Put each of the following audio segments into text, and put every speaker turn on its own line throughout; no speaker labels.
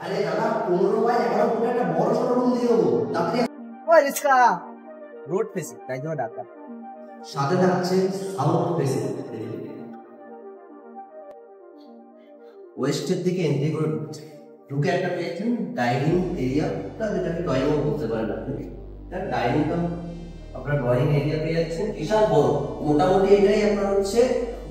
আরে দাদা 15 বাই 11 ফুটের একটা বড় সড়ো রুম দিয়ে দেবো তাড়াতাড়ি।
ওই রিস্কা রোড ফেসিং তাই জন্য ডাক্তার
সাথে থাকছে সাউথ ফেসিং। ওয়েস্টের দিকে এন্ট্রি করে ঢুকে একটা পেয়েছেন ডাইনিং এরিয়া, যেটাকে ড্রয়িং রুম বলতে পারেন আপনি। তার ডাইনিংটা আপনার ড্রয়িং এরিয়া পেয়ে যাচ্ছেন বিশাল বড়, মোটামুটি এটাই আপনার হচ্ছে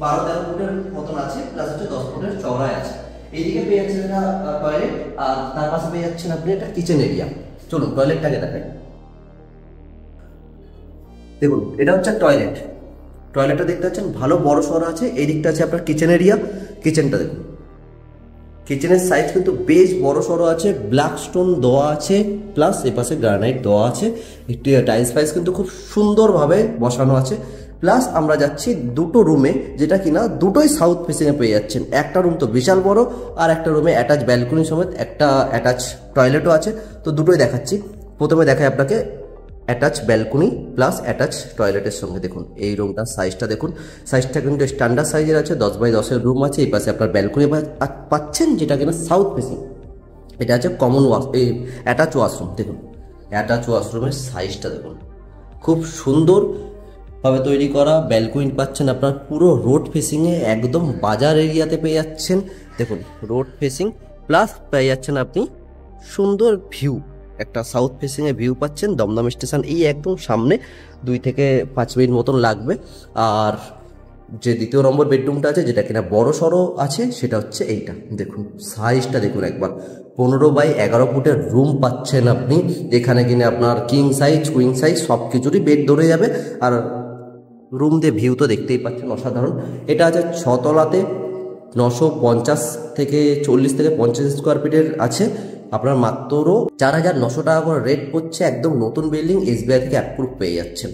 12-13 ফুটের মতন আছে, প্লাস হচ্ছে 10 ফুটের চওড়ায় আছে। এইদিকে পেয়ে যাচ্ছেন একটা টয়লেট, আর তার পাশে পেয়ে যাচ্ছেন আপনি একটা কিচেন এরিয়া। চলুন টয়লেটটাকে দেখাই। দেখুন এটা হচ্ছে টয়লেট, টয়লেটটা দেখতে পাচ্ছেন ভালো বড় সড়ো আছে। এই দিকটা আছে আপনার কিচেন এরিয়া, কিচেনটা দেখুন, কিচেনের সাইজ কিন্তু বেশ বড় সড়ো আছে, ব্ল্যাক স্টোন দেওয়া আছে, প্লাস এপাশে গ্রানাইট দেওয়া আছে, একটি টাইলস ফাইলস কিন্তু খুব সুন্দরভাবে বসানো আছে। প্লাস আমরা যাচ্ছি দুটো রুমে, যেটা কিনা দুটোই সাউথ ফেসিংয়ে পেয়ে যাচ্ছেন। একটা রুম তো বিশাল বড়, আর একটা রুমে অ্যাটাচ ব্যালকনি সমেত একটা অ্যাটাচ টয়লেটও আছে। তো দুটোই দেখাচ্ছি। প্রথমে দেখাই আপনাকে অ্যাটাচ ব্যালকনি প্লাস অ্যাটাচ টয়লেটের সঙ্গে। দেখুন এই রুমটার সাইজটা দেখুন, সাইজটা কিন্তু স্ট্যান্ডার্ড সাইজের আছে, 10x10 রুম আছে। এই পাশে আপনার ব্যালকনি পাচ্ছেন, যেটা কিনা সাউথ ফেসিং। এটা আছে কমন ওয়াশ, এই অ্যাটাচ ওয়াশরুম। দেখুন অ্যাটাচ ওয়াশরুমের সাইজটা দেখুন, খুব সুন্দরভাবে তৈরি করা। ব্যালকনি পাচ্ছেন আপনার পুরো রোড ফেসিংয়ে, একদম বাজার এরিয়াতে পেয়ে যাচ্ছেন। দেখুন রোড ফেসিং প্লাস পেয়ে যাচ্ছেন আপনি সুন্দর ভিউ, একটা সাউথ ফেসিংয়ে ভিউ পাচ্ছেন। দমদম স্টেশন এই একদম সামনে, 2 থেকে 5 মিনিট মতন লাগবে। আর যে দ্বিতীয় নম্বর বেডরুমটা আছে, যেটা কিনা বড় সড়ো আছে, সেটা হচ্ছে এইটা। দেখুন সাইজটা দেখুন একবার, 15x11 ফুটের রুম পাচ্ছেন আপনি। এখানে কিনে আপনার কিং সাইজ কুইং সাইজ সব কিছুরই বেড ধরে যাবে। আর রুম দিয়ে ভিউ তো দেখতেই পাচ্ছেন অসাধারণ। এটা আছে 6 তলাতে, 950 থেকে 40 থেকে 50 স্কোয়ার ফিটের আছে। আপনার মাত্র 4,900 টাকা করে রেট পড়ছে, একদম নতুন বিল্ডিং, SBI থেকে অ্যাপ্রুভ পেয়ে যাচ্ছেন।